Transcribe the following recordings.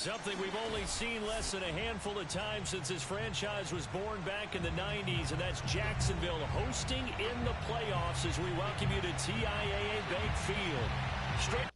Something we've only seen less than a handful of times since this franchise was born back in the 90s, and that's Jacksonville hosting in the playoffs as we welcome you to TIAA Bank Field. Straight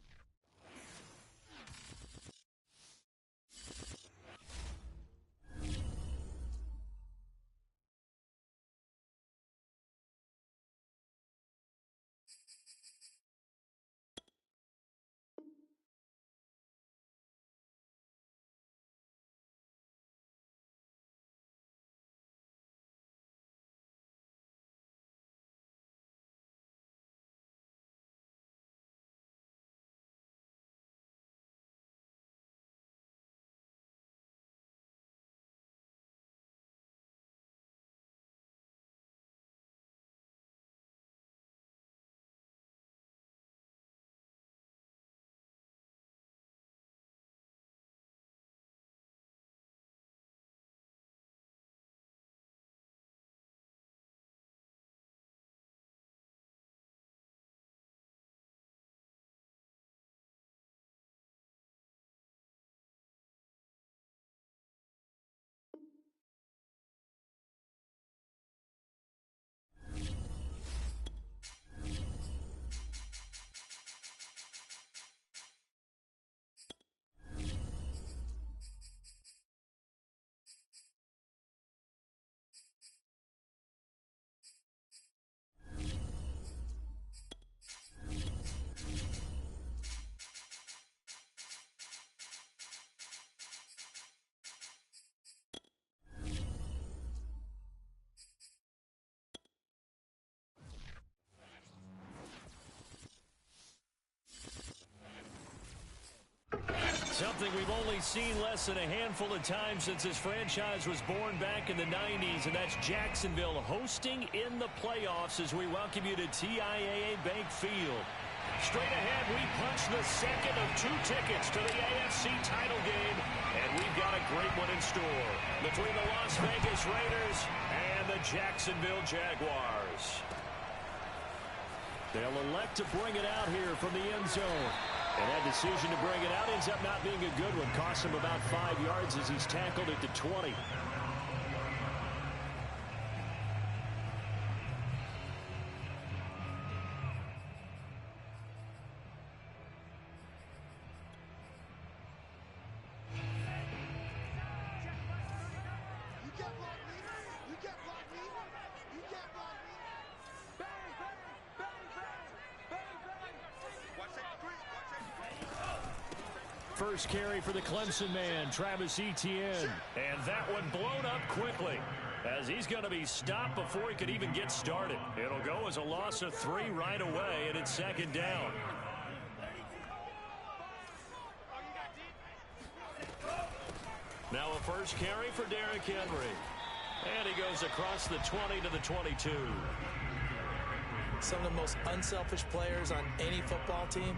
Something we've only seen less than a handful of times since this franchise was born back in the 90s, and that's Jacksonville hosting in the playoffs as we welcome you to TIAA Bank Field. Straight ahead, we punch the second of 2 tickets to the AFC title game, and we've got a great one in store between the Las Vegas Raiders and the Jacksonville Jaguars. They'll elect to bring it out here from the end zone. And that decision to bring it out ends up not being a good one. Costs him about 5 yards as he's tackled at the 20. First carry for the Clemson man, Travis Etienne. And that one blown up quickly as he's going to be stopped before he could even get started. It'll go as a loss of 3 right away, and it's second down. Now a first carry for Derrick Henry. And he goes across the 20 to the 22. Some of the most unselfish players on any football team,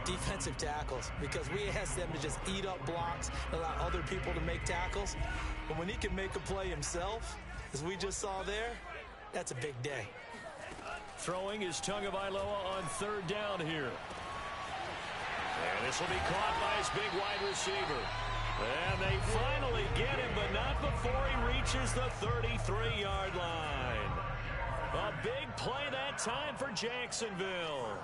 defensive tackles, because we ask them to just eat up blocks, allow other people to make tackles. But when he can make a play himself, as we just saw there, that's a big day. Throwing is Tagovailoa on third down here. And this will be caught by his big wide receiver. And they finally get him, but not before he reaches the 33-yard line. A big play that time for Jacksonville.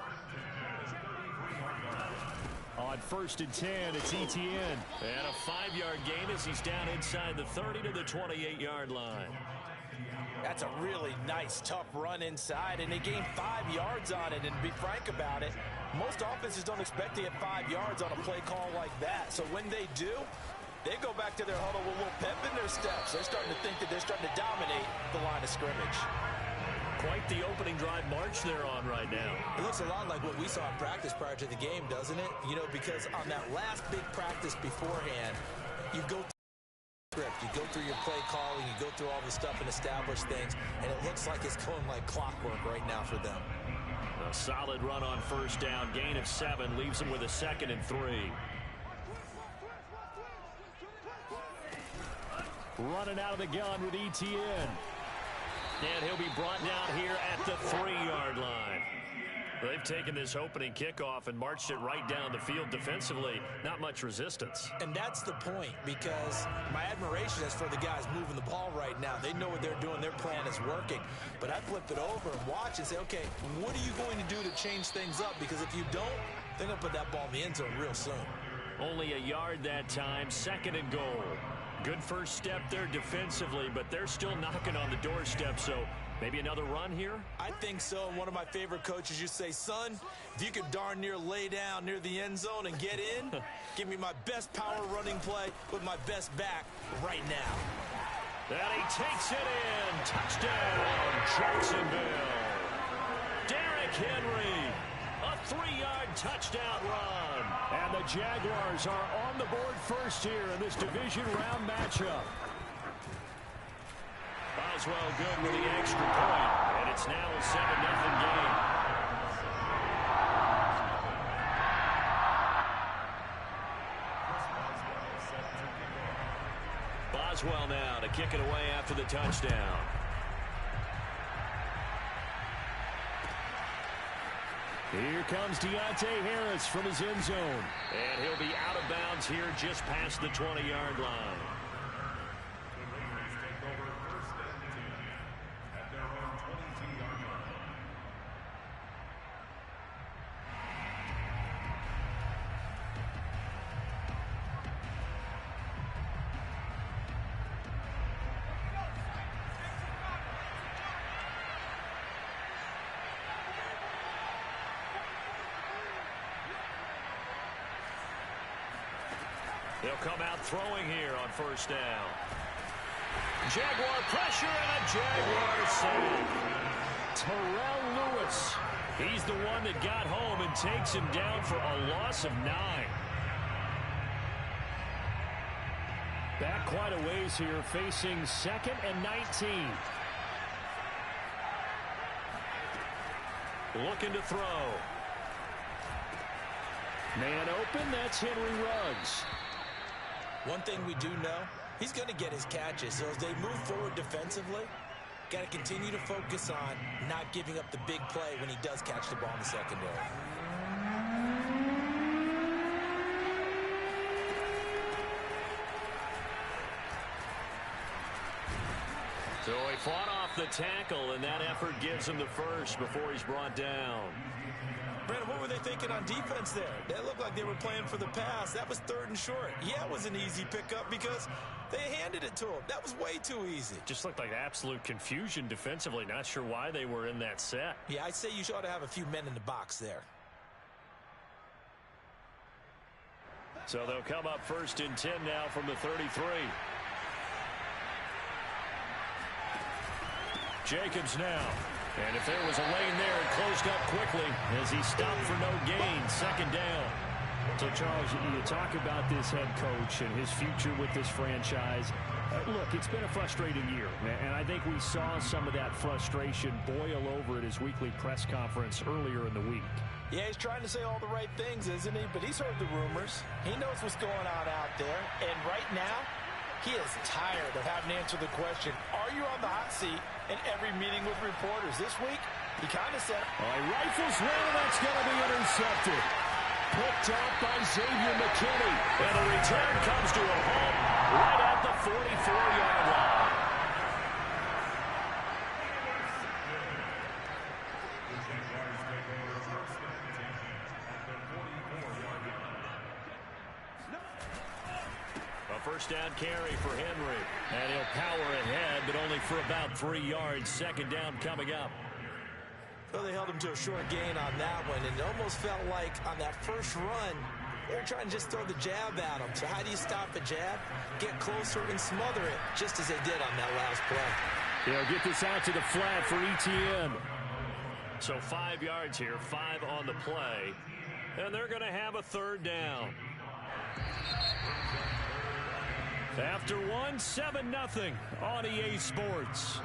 On 1st and 10, it's Etienne. And a 5-yard gain as he's down inside the 30 to the 28-yard line. That's a really nice, tough run inside, and they gained 5 yards on it. And to be frank about it, most offenses don't expect to get 5 yards on a play call like that. So when they do, they go back to their huddle with a little pep in their steps. They're starting to think that they're starting to dominate the line of scrimmage. Quite the opening drive march they're on right now. It looks a lot like what we saw in practice prior to the game, doesn't it? You know, because on that last big practice beforehand, you go through script, you go through your play calling, you go through all the stuff and establish things, and it looks like it's going like clockwork right now for them. A solid run on first down, gain of 7, leaves them with a 2nd and 3. Running out of the gun with Etienne. And he'll be brought down here at the 3-yard line. They've taken this opening kickoff and marched it right down the field defensively. Not much resistance. And that's the point, because my admiration is for the guys moving the ball right now. They know what they're doing. Their plan is working. But I flip it over and watch and say, okay, what are you going to do to change things up? Because if you don't, they're going to put that ball in the end zone real soon. Only a yard that time, 2nd and goal. Good first step there defensively, but they're still knocking on the doorstep, so maybe another run here? I think so. And one of my favorite coaches used to say, son, if you could darn near lay down near the end zone and get in, give me my best power running play with my best back right now. And he takes it in. Touchdown, Jacksonville. Derrick Henry, a 3-yard touchdown run. And the Jaguars are on the board first here in this division round matchup. Boswell good with the extra point, and it's now a 7-0 game. Boswell now to kick it away after the touchdown. Here comes Deontay Harris from his end zone. And he'll be out of bounds here just past the 20-yard line. They'll come out throwing here on first down. Jaguar pressure and a Jaguar sack. Terrell Lewis. He's the one that got home and takes him down for a loss of 9. Back quite a ways here, facing 2nd and 19. Looking to throw. Man open, that's Henry Ruggs. One thing we do know, he's going to get his catches. So as they move forward defensively, got to continue to focus on not giving up the big play when he does catch the ball in the secondary. So he fought off the tackle, and that effort gives him the first before he's brought down. Brandon, what were they thinking on defense there? They looked like they were playing for the pass. That was 3rd and short. Yeah, it was an easy pickup because they handed it to him. That was way too easy. Just looked like absolute confusion defensively. Not sure why they were in that set. Yeah, I'd say you ought to have a few men in the box there. So they'll come up 1st and 10 now from the 33. Jacobs now. And if there was a lane there, it closed up quickly as he stopped for no gain. 2nd down. So, Charles, you talk about this head coach and his future with this franchise. Look, it's been a frustrating year, and I think we saw some of that frustration boil over at his weekly press conference earlier in the week. Yeah, he's trying to say all the right things, isn't he? But he's heard the rumors. He knows what's going on out there. And right now, he is tired of having to answer the question, are you on the hot seat in every meeting with reporters? This week, he kind of said, rifles one, and that's going to be intercepted. Picked off by Xavier McKinney. And the return comes to a home right at the 44-yard line. First down carry for Henry. And he'll power ahead, but only for about 3 yards. 2nd down coming up. Well, they held him to a short gain on that one, and it almost felt like on that first run, they were trying to just throw the jab at him. So how do you stop a jab? Get closer and smother it, just as they did on that last play. They'll get this out to the flat for ETN. So 5 yards here, 5 on the play. And they're going to have a 3rd down. After 7-0 on EA Sports.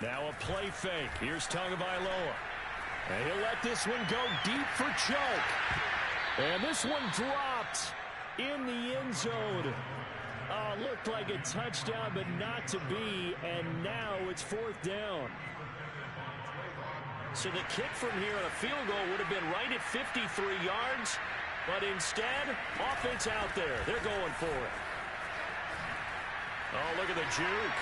Now a play fake. Here's Tagovailoa. And he'll let this one go deep for choke. And this one dropped in the end zone. A That looked like a touchdown, but not to be, and now it's 4th down. So the kick from here on a field goal would have been right at 53 yards, but instead, offense out there. They're going for it. Oh, look at the juke.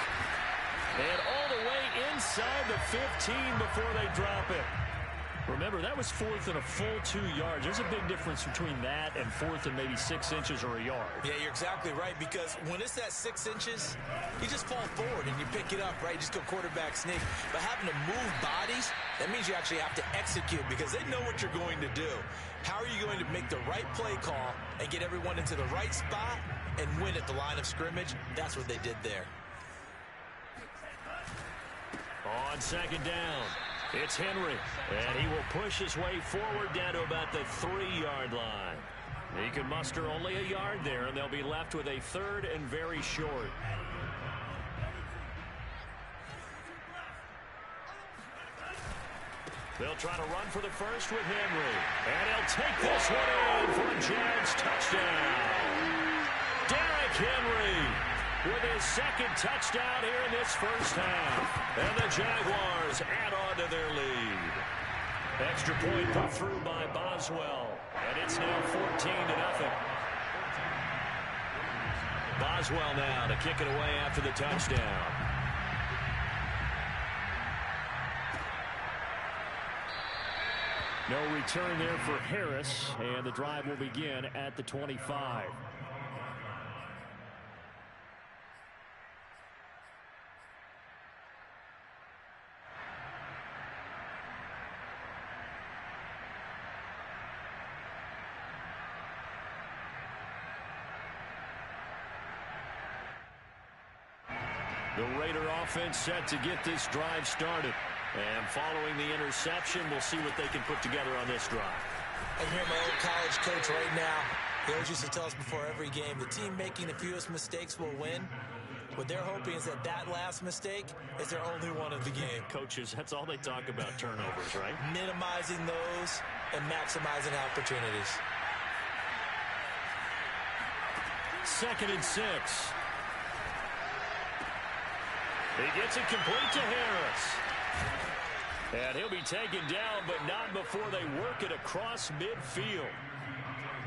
And all the way inside the 15 before they drop it. Remember, that was 4th and a full 2 yards. There's a big difference between that and 4th and maybe 6 inches or a yard. Yeah, you're exactly right, because when it's that 6 inches, you just fall forward and you pick it up, right? You just go quarterback sneak. But having to move bodies, that means you actually have to execute because they know what you're going to do. How are you going to make the right play call and get everyone into the right spot and win at the line of scrimmage? That's what they did there. On 2nd down, it's Henry, and he will push his way forward down to about the 3-yard line. He can muster only a yard there, and they'll be left with a 3rd and very short. They'll try to run for the first with Henry, and he'll take this one in for a Jags touchdown. Derrick Henry with his 2nd touchdown here in this first half. And the Jaguars add on to their lead. Extra point put through by Boswell. And it's now 14-0. Boswell now to kick it away after the touchdown. No return there for Harris, and the drive will begin at the 25. The Raider offense set to get this drive started. And following the interception, we'll see what they can put together on this drive. I hear my old college coach right now. He always used to tell us before every game, the team making the fewest mistakes will win. What they're hoping is that that last mistake is their only one of the game. Coaches, that's all they talk about, turnovers, right? Minimizing those and maximizing opportunities. 2nd and 6. He gets it complete to Harris. And he'll be taken down, but not before they work it across midfield.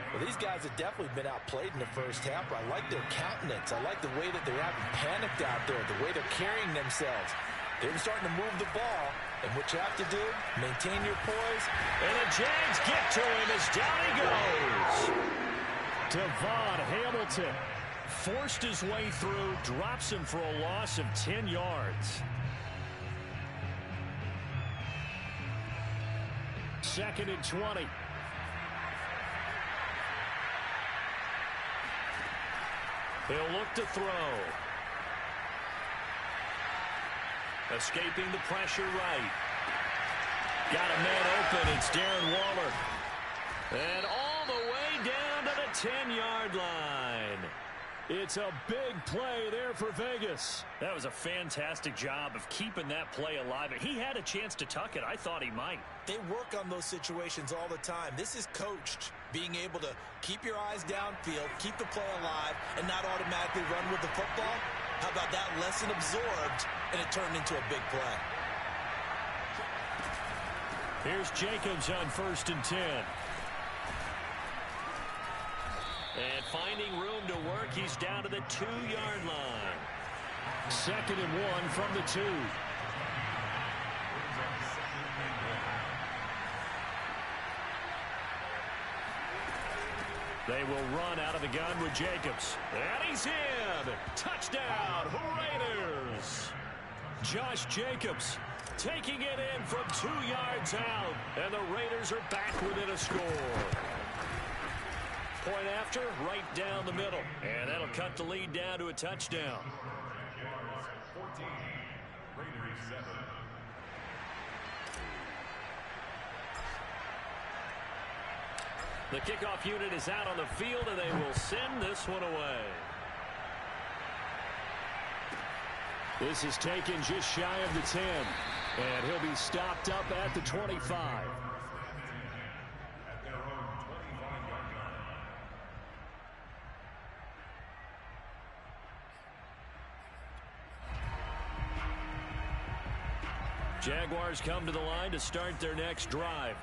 Well, these guys have definitely been outplayed in the first half. I like their countenance. I like the way that they haven't panicked out there, the way they're carrying themselves. They're starting to move the ball, and what you have to do, maintain your poise. And the Jags get to him as down he goes. Devon Hamilton forced his way through, drops him for a loss of 10 yards. 2nd and 20. He'll look to throw. Escaping the pressure right. Got a man open. It's Darren Waller. And all the way down to the 10-yard line. It's a big play there for Vegas. That was a fantastic job of keeping that play alive. He had a chance to tuck it. I thought he might. They work on those situations all the time. This is coached. Being able to keep your eyes downfield, keep the play alive, and not automatically run with the football. How about that lesson absorbed, and it turned into a big play. Here's Jacobs on 1st and 10. And finding room to work, he's down to the 2-yard line. 2nd and 1 from the 2. They will run out of the gun with Jacobs. And he's in. Touchdown, Raiders. Josh Jacobs taking it in from 2 yards out. And the Raiders are back within a score. Point after, right down the middle. And that'll cut the lead down to a touchdown. 14, Raiders 7. The kickoff unit is out on the field, and they will send this one away. This is taken just shy of the 10. And he'll be stopped up at the 25. At their own 25-yard line. Jaguars come to the line to start their next drive.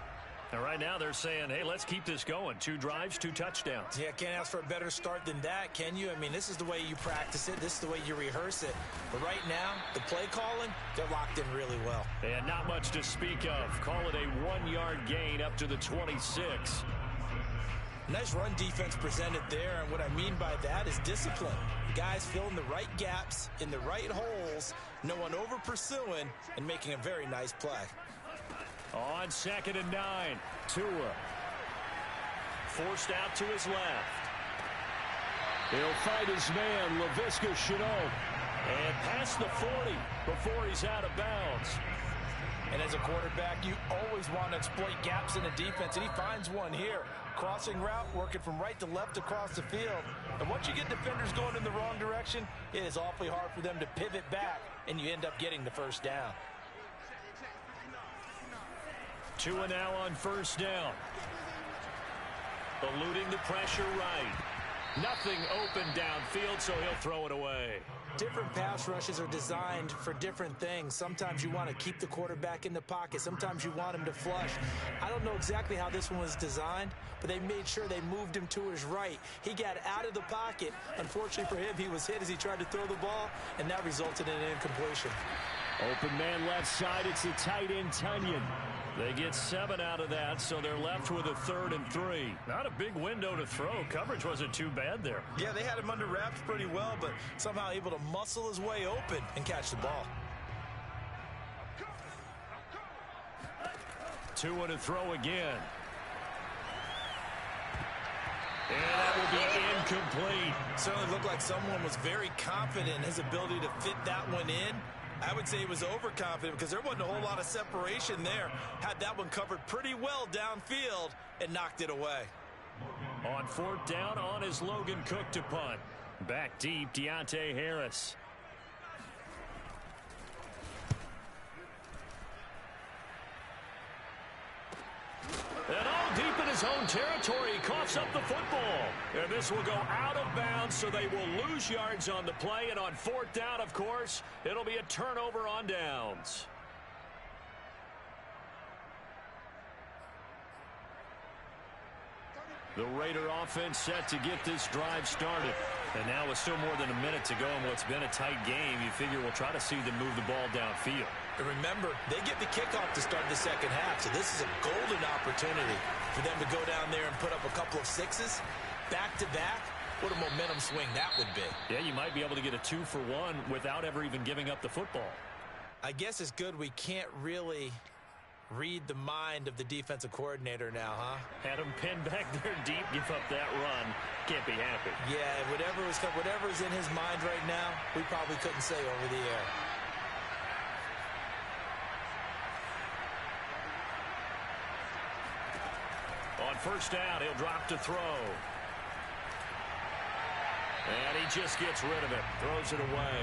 And right now they're saying, hey, let's keep this going. 2 drives, 2 touchdowns. Yeah, can't ask for a better start than that, can you? I mean, this is the way you practice it. This is the way you rehearse it. But right now, the play calling, they're locked in really well. And not much to speak of. Call it a 1-yard gain up to the 26. Nice run defense presented there, and what I mean by that is discipline. Guys filling the right gaps in the right holes, no one over pursuing, and making a very nice play. On 2nd and 9, Tua forced out to his left. He'll fight his man, Laviska Shenault, and past the 40 before he's out of bounds. And as a quarterback, you always want to exploit gaps in the defense, and he finds one here. Crossing route, working from right to left across the field. And once you get defenders going in the wrong direction, it is awfully hard for them to pivot back, and you end up getting the first down. Tua now on 1st down. Eluding the pressure right. Nothing open downfield, so he'll throw it away. Different pass rushes are designed for different things. Sometimes you want to keep the quarterback in the pocket. Sometimes you want him to flush. I don't know exactly how this one was designed, but they made sure they moved him to his right. He got out of the pocket. Unfortunately for him, he was hit as he tried to throw the ball, and that resulted in an incompletion. Open man left side. It's the tight end, Tunyon. They get 7 out of that, so they're left with a 3rd and 3. Not a big window to throw. Coverage wasn't too bad there. Yeah, they had him under wraps pretty well, but somehow able to muscle his way open and catch the ball. Tua to throw again. And that will be incomplete. Certainly looked like someone was very confident in his ability to fit that one in. I would say he was overconfident because there wasn't a whole lot of separation there. Had that one covered pretty well downfield and knocked it away. On 4th down, on is Logan Cook to punt. Back deep, Deontay Harris. And all deep in his own territory, he coughs up the football. And this will go out of bounds, so they will lose yards on the play. And on 4th down, of course, it'll be a turnover on downs. The Raider offense set to get this drive started. And now with still more than a minute to go in what's been a tight game, you figure we'll try to see them move the ball downfield. And remember, they get the kickoff to start the second half, so this is a golden opportunity for them to go down there and put up a couple of sixes back-to-back. What a momentum swing that would be. Yeah, you might be able to get a 2-for-1 without ever even giving up the football. I guess it's good we can't really read the mind of the defensive coordinator now, huh? Had him pinned back there deep, give up that run. Can't be happy. Yeah, whatever's in his mind right now, we probably couldn't say over the air. On 1st down, he'll drop to throw. And he just gets rid of it. Throws it away.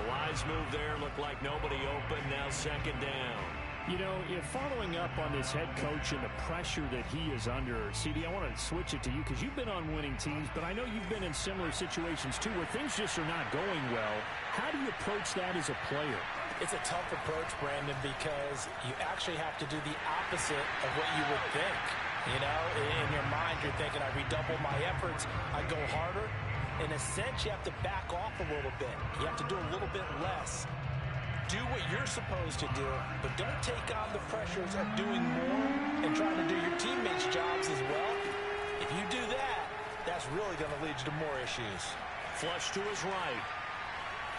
A wise move there. Looked like nobody open. Now 2nd down. You know, if following up on this head coach and the pressure that he is under, CD, I want to switch it to you because you've been on winning teams, but I know you've been in similar situations too where things just are not going well. How do you approach that as a player? It's a tough approach, Brandon, because you actually have to do the opposite of what you would think. You know, in your mind, you're thinking, I redouble my efforts, I go harder. In a sense, you have to back off a little bit. You have to do a little bit less. Do what you're supposed to do, but don't take on the pressures of doing more and trying to do your teammates' jobs as well. If you do that, that's really going to lead you to more issues. Flush to his right.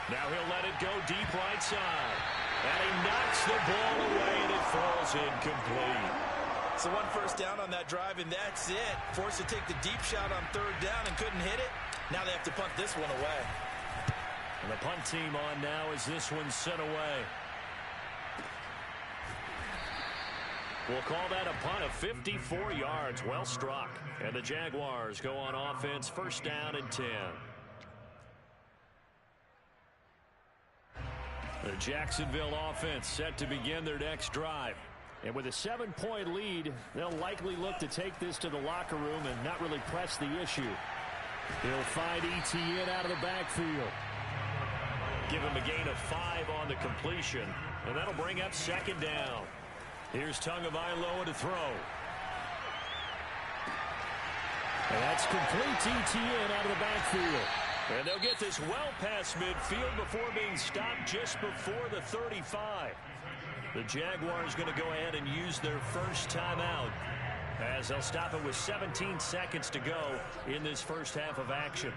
Now he'll let it go deep right side. And he knocks the ball away, and it falls incomplete. So 1 first down on that drive, and that's it. Forced to take the deep shot on 3rd down and couldn't hit it. Now they have to punt this one away. And the punt team on now as this one's sent away. We'll call that a punt of 54 yards. Well struck. And the Jaguars go on offense, 1st down and 10. The Jacksonville offense set to begin their next drive. And with a 7-point lead, they'll likely look to take this to the locker room and not really press the issue. He'll find ETN out of the backfield. Give him a gain of 5 on the completion, and that'll bring up second down. Here's Tagovailoa to throw. And that's complete ETN out of the backfield. And they'll get this well past midfield before being stopped just before the 35. The Jaguars going to go ahead and use their first timeout, as they'll stop it with 17 seconds to go in this first half of action.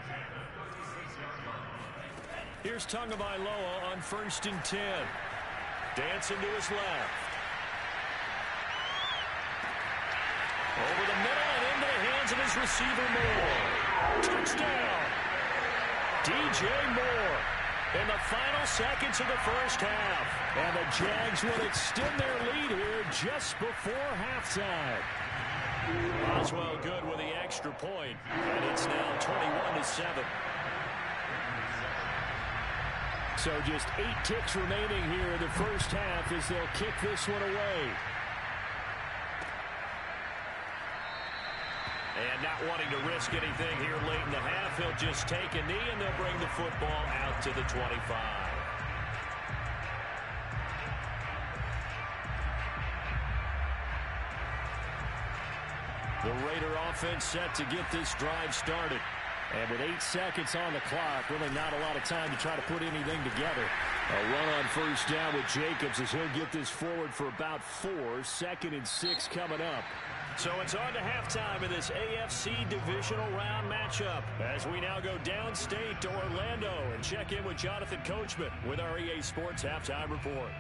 Here's Tagovailoa on 1st and 10. Dancing to his left. Over the middle and into the hands of his receiver, Moore. Touchdown! DJ Moore in the final seconds of the first half. And the Jags will extend their lead here just before halftime. Boswell good with the extra point, and it's now 21-7. So just 8 ticks remaining here in the first half as they'll kick this one away. And not wanting to risk anything here late in the half, he'll just take a knee and they'll bring the football out to the 25. The Raider offense set to get this drive started. And with 8 seconds on the clock, really not a lot of time to try to put anything together. A run on first down with Jacobs as he'll get this forward for about 4. 2nd and 6 coming up. So it's on to halftime in this AFC divisional round matchup as we now go downstate to Orlando and check in with Jonathan Coachman with our EA Sports Halftime Report.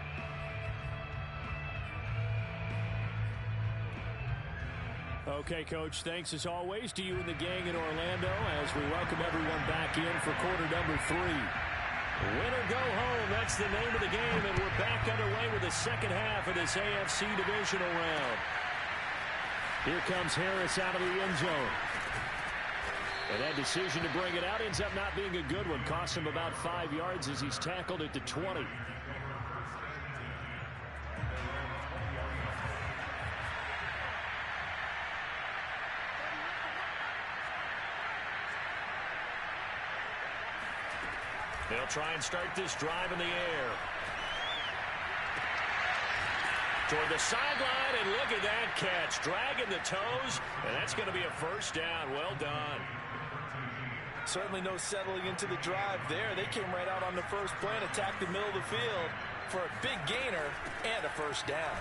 Okay, Coach, thanks as always to you and the gang in Orlando as we welcome everyone back in for quarter number 3. Win or go home, that's the name of the game, and we're back underway with the second half of this AFC divisional round. Here comes Harris out of the end zone. And that decision to bring it out ends up not being a good one. Costs him about 5 yards as he's tackled at the 20. They'll try and start this drive in the air. Toward the sideline, and look at that catch. Dragging the toes, and that's going to be a first down. Well done. Certainly no settling into the drive there. They came right out on the first play and attacked the middle of the field for a big gainer and a first down.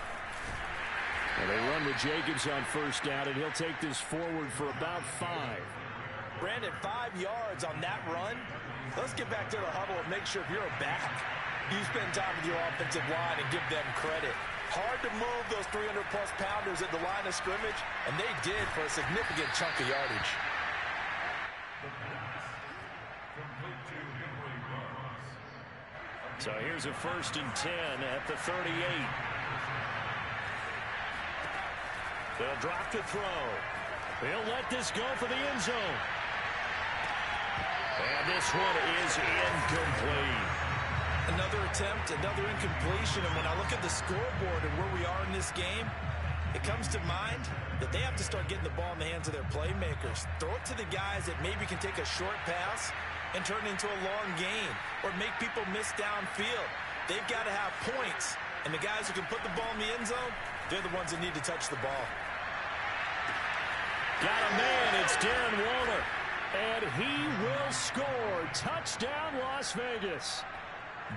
And they run with Jacobs on first down, and he'll take this forward for about 5. Brandon, 5 yards on that run. Let's get back to the huddle and make sure if you're a back, you spend time with your offensive line and give them credit. Hard to move those 300-plus pounders at the line of scrimmage, and they did for a significant chunk of yardage. So here's a 1st and 10 at the 38. They'll drop the throw. They'll let this go for the end zone. And this one is incomplete. Another attempt, another incompletion, and when I look at the scoreboard and where we are in this game, it comes to mind that they have to start getting the ball in the hands of their playmakers. Throw it to the guys that maybe can take a short pass and turn it into a long gain or make people miss downfield. They've got to have points, and the guys who can put the ball in the end zone, they're the ones that need to touch the ball. Got a man, it's Darren Waller, and he will score. Touchdown, Las Vegas.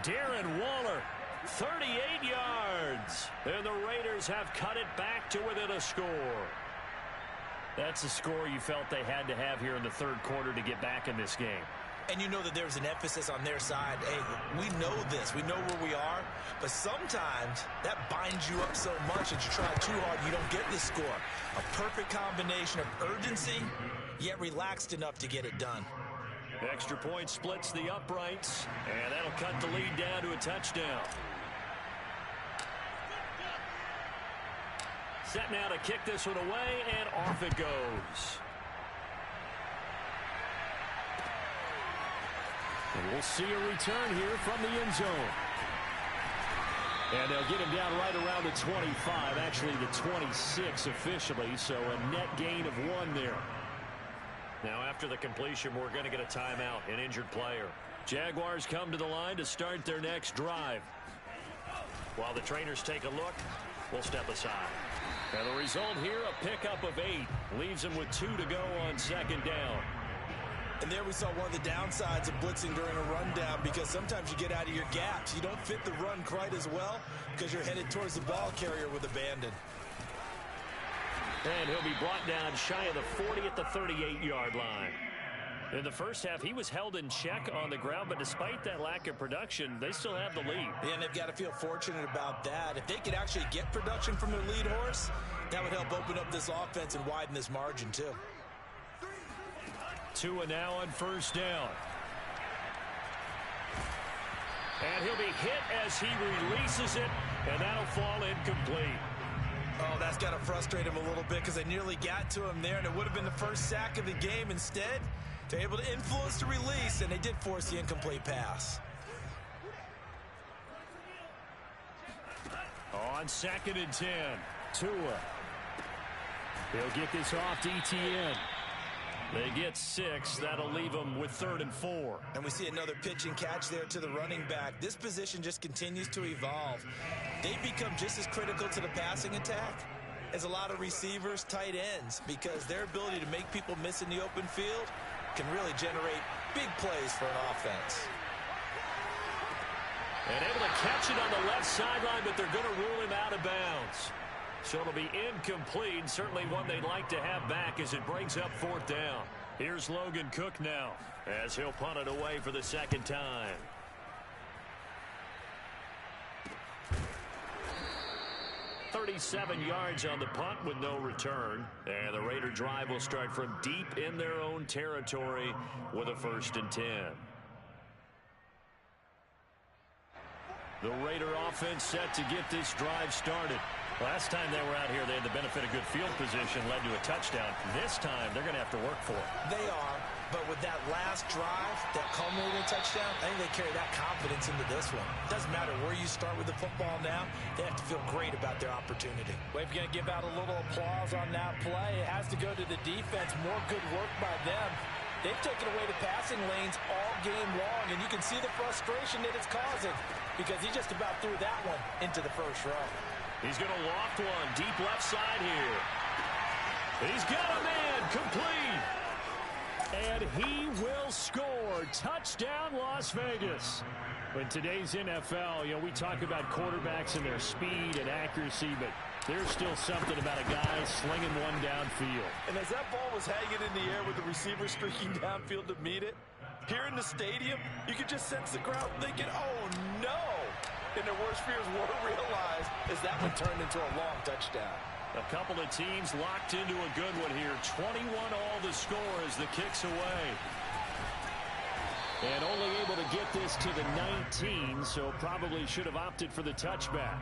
Darren Waller, 38 yards. And the Raiders have cut it back to within a score. That's a score you felt they had to have here in the third quarter to get back in this game. And you know that there's an emphasis on their side. Hey, we know this. We know where we are. But sometimes that binds you up so much that you try too hard, you don't get the score. A perfect combination of urgency, yet relaxed enough to get it done. Extra point splits the uprights, and that'll cut the lead down to a touchdown. Set now to kick this one away, and off it goes. And we'll see a return here from the end zone. And they'll get him down right around the 25, actually the 26 officially, so a net gain of 1 there. Now after the completion, we're going to get a timeout, an injured player. Jaguars come to the line to start their next drive. While the trainers take a look, we'll step aside. And the result here, a pickup of 8. Leaves them with 2 to go on second down. And there we saw one of the downsides of blitzing during a rundown, because sometimes you get out of your gaps. You don't fit the run quite as well because you're headed towards the ball carrier with abandon. And he'll be brought down shy of the 40 at the 38-yard line. In the first half, he was held in check on the ground, but despite that lack of production, they still have the lead. Yeah, and they've got to feel fortunate about that. If they could actually get production from their lead horse, that would help open up this offense and widen this margin too. Tua now on first down. And he'll be hit as he releases it, and that'll fall incomplete. Oh, that's got to frustrate him a little bit, because they nearly got to him there, and it would have been the first sack of the game. Instead, they're able to influence the release, and they did force the incomplete pass. On 2nd and 10, Tua. He'll get this off to ETN. They get 6. That'll leave them with 3rd and 4. And we see another pitch and catch there to the running back. This position just continues to evolve. They become just as critical to the passing attack as a lot of receivers, tight ends, because their ability to make people miss in the open field can really generate big plays for an offense. And able to catch it on the left sideline, but they're going to rule him out of bounds. So it'll be incomplete, certainly one they'd like to have back as it brings up 4th down. Here's Logan Cook now as he'll punt it away for the second time. "37 yards on the punt with no return. And the Raider drive will start from deep in their own territory with a 1st and 10. The Raider offense set to get this drive started. Last time they were out here, they had the benefit of good field position, led to a touchdown. This time, they're going to have to work for it. They are, but with that last drive, that culminating touchdown, I think they carry that confidence into this one. Doesn't matter where you start with the football now, they have to feel great about their opportunity. We're going to give out a little applause on that play. It has to go to the defense. More good work by them. They've taken away the passing lanes all game long, and you can see the frustration that it's causing, because he just about threw that one into the first row. He's going to loft one deep left side here. He's got a man complete. And he will score. Touchdown, Las Vegas. In today's NFL, you know, we talk about quarterbacks and their speed and accuracy, but there's still something about a guy slinging one downfield. And as that ball was hanging in the air with the receiver streaking downfield to meet it, here in the stadium, you could just sense the crowd thinking, oh, no. And their worst fears were realized as that one turned into a long touchdown. A couple of teams locked into a good one here. 21 all the score as the kick's away. And only able to get this to the 19, so probably should have opted for the touchback.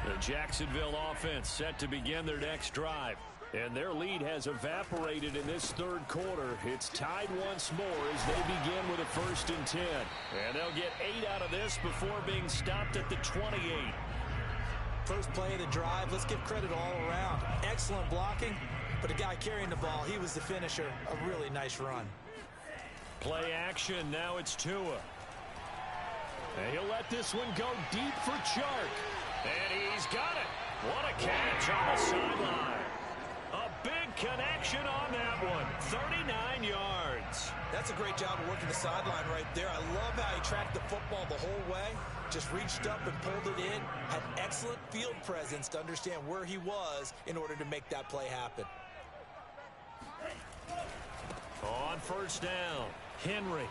The Jacksonville offense set to begin their next drive. And their lead has evaporated in this 3rd quarter. It's tied once more as they begin with a 1st and 10. And they'll get 8 out of this before being stopped at the 28. First play of the drive, let's give credit all around. Excellent blocking, but the guy carrying the ball, he was the finisher. A really nice run. Play action, now it's Tua. And he'll let this one go deep for Chark. And he's got it. What a catch on the sideline. A big connection on that one. 39 yards. That's a great job of working the sideline right there. I love how he tracked the football the whole way. Just reached up and pulled it in. Had excellent field presence to understand where he was in order to make that play happen. On first down, Henry.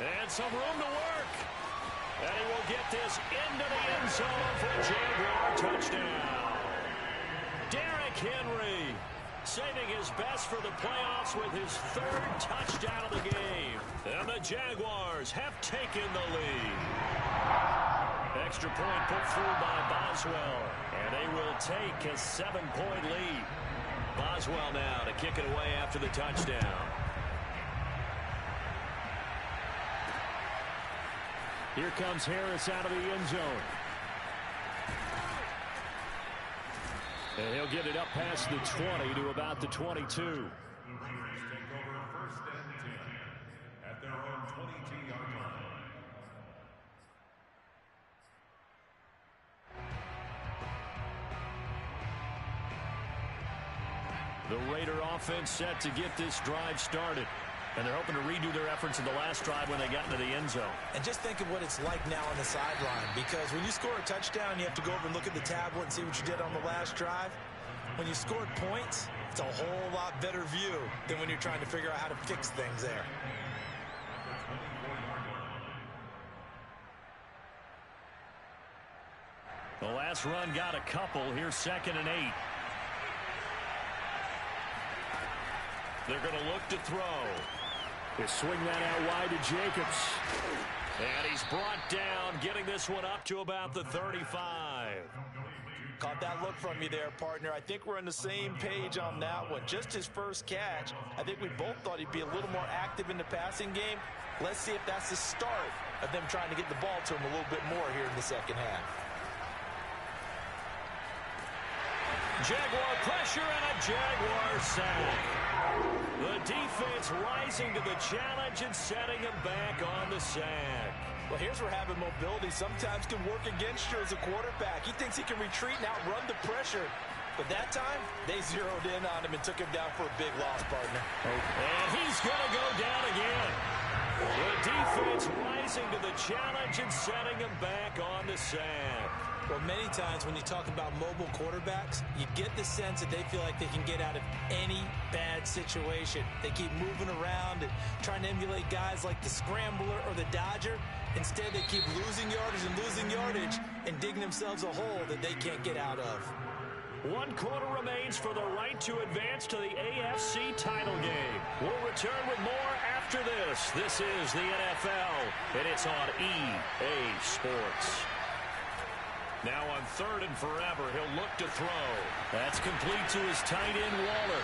And some room to work. And he will get this into the end zone for a Jaguar touchdown. Derrick Henry saving his best for the playoffs with his 3rd touchdown of the game. And the Jaguars have taken the lead. Extra point put through by Boswell. And they will take a 7-point lead. Boswell now to kick it away after the touchdown. Here comes Harris out of the end zone. And he'll get it up past the 20 to about the 22. Take over 1st and 10 The Raider offense set to get this drive started. And they're hoping to redo their efforts in the last drive when they got into the end zone. And just think of what it's like now on the sideline. Because when you score a touchdown, you have to go over and look at the tablet and see what you did on the last drive. When you scored points, it's a whole lot better view than when you're trying to figure out how to fix things there. The last run got a couple. Here's 2nd and 8. They're going to look to throw. They swing that out wide to Jacobs. And he's brought down, getting this one up to about the 35. Caught that look from you there, partner. I think we're on the same page on that one. Just his first catch. I think we both thought he'd be a little more active in the passing game. Let's see if that's the start of them trying to get the ball to him a little bit more here in the second half. Jaguar pressure and a Jaguar sack. The defense rising to the challenge and setting him back on the sack. Well, here's where having mobility sometimes can work against you as a quarterback. He thinks he can retreat and outrun the pressure. But that time, they zeroed in on him and took him down for a big loss, partner. And he's going to go down again. The defense rising to the challenge and setting him back on the sack. Well, many times when you talk about mobile quarterbacks, you get the sense that they feel like they can get out of any bad situation. They keep moving around and trying to emulate guys like the Scrambler or the Dodger. Instead, they keep losing yardage and digging themselves a hole that they can't get out of. 1 quarter remains for the right to advance to the AFC title game. We'll return with more after this. This is the NFL, and it's on EA Sports. Now on 3rd and forever, he'll look to throw. That's complete to his tight end, Waller.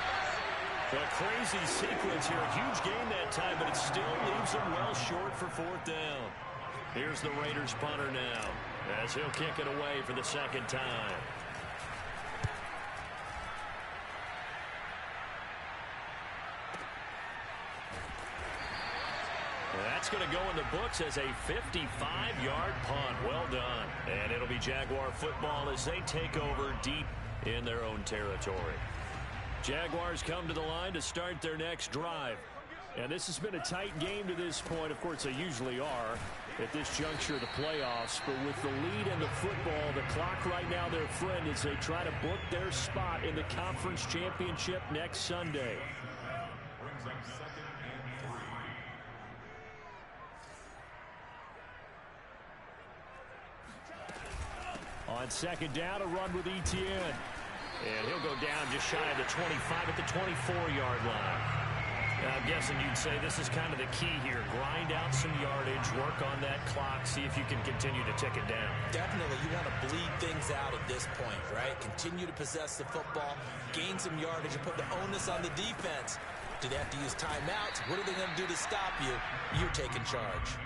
A crazy sequence here. A huge gain that time, but it still leaves him well short for 4th down. Here's the Raiders punter now, as he'll kick it away for the 2nd time. That's going to go in the books as a 55-yard punt. Well done. And it'll be Jaguar football as they take over deep in their own territory. Jaguars come to the line to start their next drive. And this has been a tight game to this point. Of course, they usually are at this juncture of the playoffs. But with the lead in the football, the clock right now their friend as they try to book their spot in the conference championship next Sunday. Brings up 2nd and 3. On 2nd down, a run with Etienne. And he'll go down just shy of the 25 at the 24-yard line. I'm guessing you'd say this is kind of the key here. Grind out some yardage, work on that clock, see if you can continue to tick it down. Definitely, you want to bleed things out at this point, right? Continue to possess the football, gain some yardage, and put the onus on the defense. Do they have to use timeouts? What are they going to do to stop you? You're taking charge.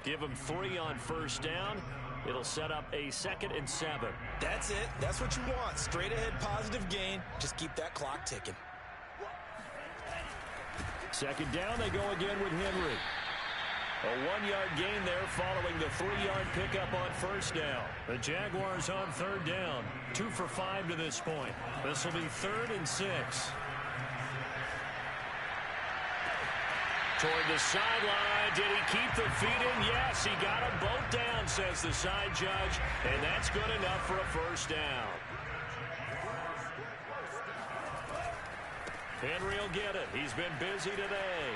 Give them 3 on 1st down. It'll set up a 2nd and 7. That's it. That's what you want. Straight ahead positive gain. Just keep that clock ticking. 2nd down, they go again with Henry. A 1-yard gain there following the 3-yard pickup on 1st down. The Jaguars on 3rd down. 2 for 5 to this point. This will be 3rd and 6. Toward the sideline. Did he keep the feet in? Yes, he got them both down, says the side judge. And that's good enough for a 1st down. Henry will get it. He's been busy today.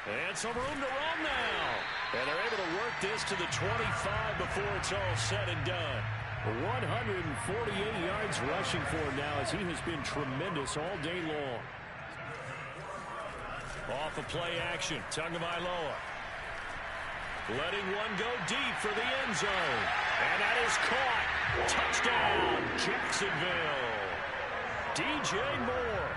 And some room to run now. And they're able to work this to the 25 before it's all said and done. 148 yards rushing for him now as he has been tremendous all day long. Off of play action, Tagovailoa. Letting one go deep for the end zone. And that is caught. Touchdown, Jacksonville. DJ Moore.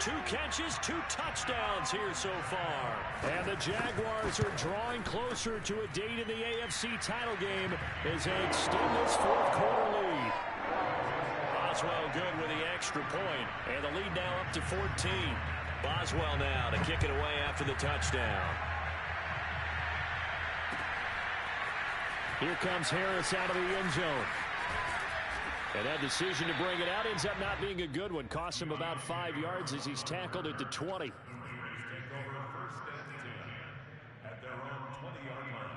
2 catches, 2 touchdowns here so far. And the Jaguars are drawing closer to a date in the AFC title game as they extend this 4th quarter lead. Boswell good with the extra point, and the lead now up to 14. Boswell now to kick it away after the touchdown. Here comes Harris out of the end zone. And that decision to bring it out ends up not being a good one. Costs him about 5 yards as he's tackled at the 20. Take over first and 10 at their own 20-yard line.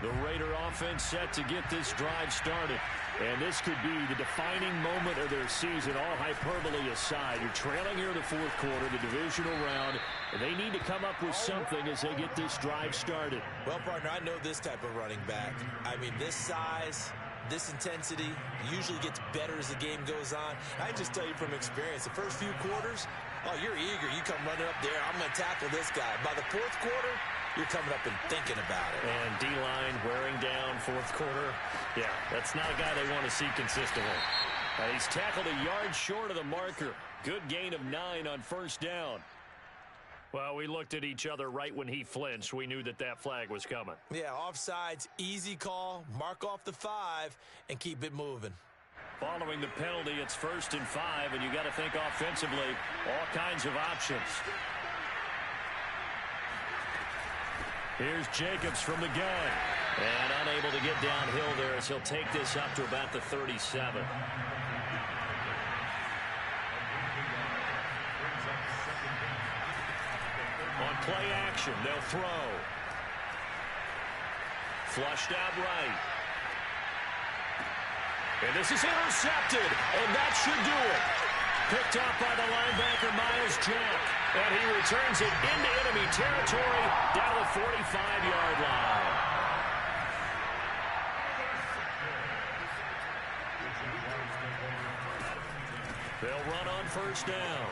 The Raider offense set to get this drive started. And this could be the defining moment of their season, all hyperbole aside. You're trailing here in the fourth quarter, the divisional round, and they need to come up with something as they get this drive started. Well, partner, I know this type of running back. I mean, this size, this intensity usually gets better as the game goes on. I just tell you from experience, the first few quarters, oh, you're eager. You come running up there, I'm going to tackle this guy. By the fourth quarter, you're coming up and thinking about it. And D-line wearing down fourth quarter. Yeah, that's not a guy they want to see consistently. He's tackled a yard short of the marker. Good gain of 9 on first down. Well, we looked at each other right when he flinched. We knew that that flag was coming. Yeah, offsides, easy call, mark off the 5, and keep it moving. Following the penalty, it's 1st and 5, and you got to think offensively, all kinds of options. Here's Jacobs from the gun. And unable to get downhill there as he'll take this up to about the 37. On play action, they'll throw. Flushed out right. And this is intercepted, and that should do it. Picked up by the linebacker, Miles Jack. And he returns it into enemy territory down to the 45-yard line. They'll run on first down.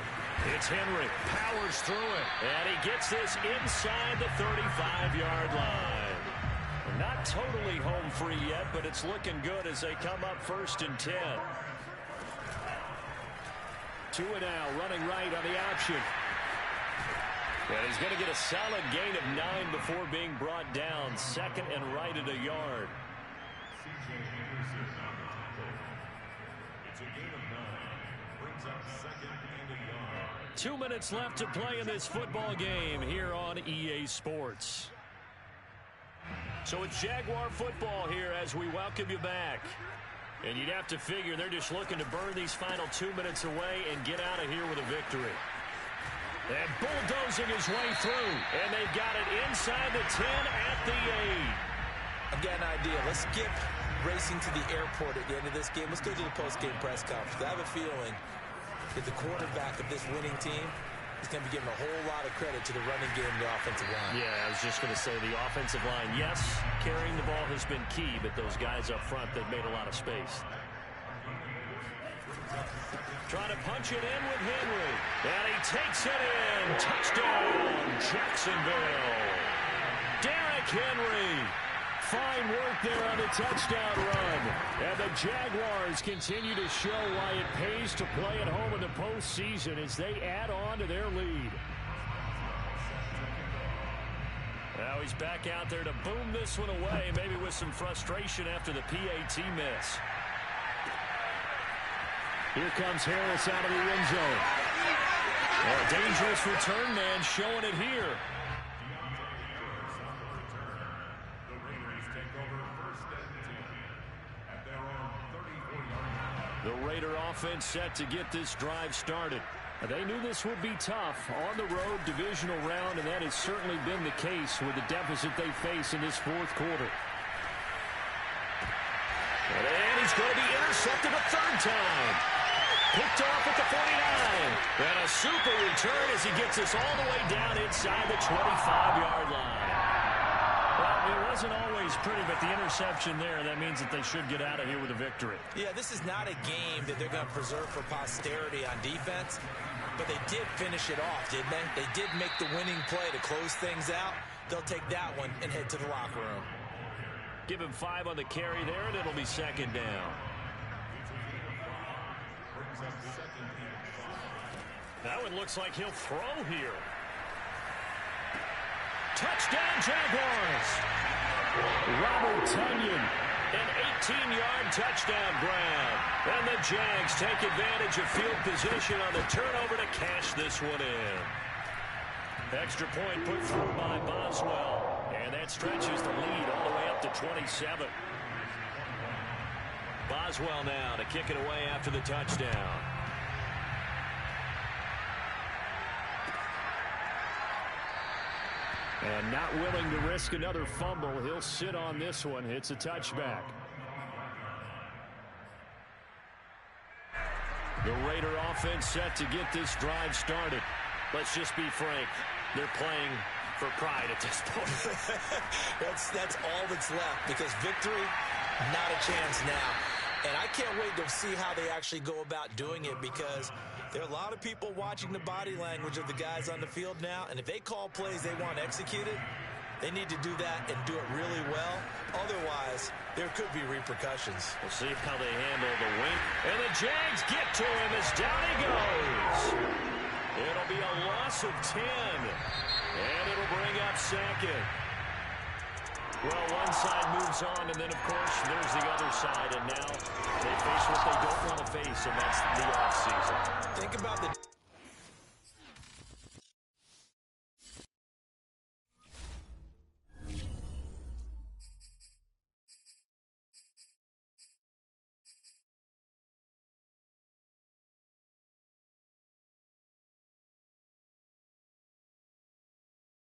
It's Henry. Powers through it. And he gets this inside the 35-yard line. Not totally home free yet, but it's looking good as they come up 1st and 10. Tua now running right on the option. And he's going to get a solid gain of 9 before being brought down. 2nd and right at a yard. It's a gain of 9. Brings up 2nd and a yard. 2 minutes left to play in this football game here on EA Sports. So it's Jaguar football here as we welcome you back. And you'd have to figure they're just looking to burn these final 2 minutes away and get out of here with a victory. And bulldozing his way through. And they've got it inside the 10 at the 8. I've got an idea. Let's skip racing to the airport at the end of this game. Let's go to the post-game press conference. I have a feeling that the quarterback of this winning team is going to be giving a whole lot of credit to the running game and the offensive line. Yeah, I was just going to say the offensive line, yes, carrying the ball has been key, but those guys up front, they've made a lot of space. Trying to punch it in with Henry. And he takes it in. Touchdown, Jacksonville. Derrick Henry. Fine work there on the touchdown run. And the Jaguars continue to show why it pays to play at home in the postseason as they add on to their lead. Now he's back out there to boom this one away, maybe with some frustration after the PAT miss. Here comes Harris out of the end zone. A dangerous return man showing it here. The Raiders take over 1st and 10 at their own 34-yard line. The Raider offense set to get this drive started. They knew this would be tough on the road divisional round, and that has certainly been the case with the deficit they face in this fourth quarter. And he's going to be intercepted a 3rd time. Picked off at the 49. And a super return as he gets us all the way down inside the 25-yard line. Well, it wasn't always pretty, but the interception there, that means that they should get out of here with a victory. Yeah, this is not a game that they're going to preserve for posterity on defense, but they did finish it off, didn't they? They did make the winning play to close things out. They'll take that one and head to the locker room. Give him 5 on the carry there, and it'll be 2nd down. That one looks like he'll throw here. Touchdown, Jaguars! Robert Tonyan, an 18-yard touchdown grab. And the Jags take advantage of field position on the turnover to cash this one in. Extra point put through by Boswell. And that stretches the lead all the way up to 27. Boswell now to kick it away after the touchdown. And not willing to risk another fumble. He'll sit on this one. It's a touchback. The Raider offense set to get this drive started. Let's just be frank. They're playing for pride at this point. That's all that's left, because victory, not a chance now. And I can't wait to see how they actually go about doing it, because there are a lot of people watching the body language of the guys on the field now, and if they call plays they want executed, they need to do that and do it really well. Otherwise, there could be repercussions. We'll see how they handle the wing. And the Jags get to him as down he goes. It'll be a loss of 10. And it'll bring up second. Well, one side moves on, and then, of course, there's the other side. And now they face what they don't want to face, and that's the offseason. Think about the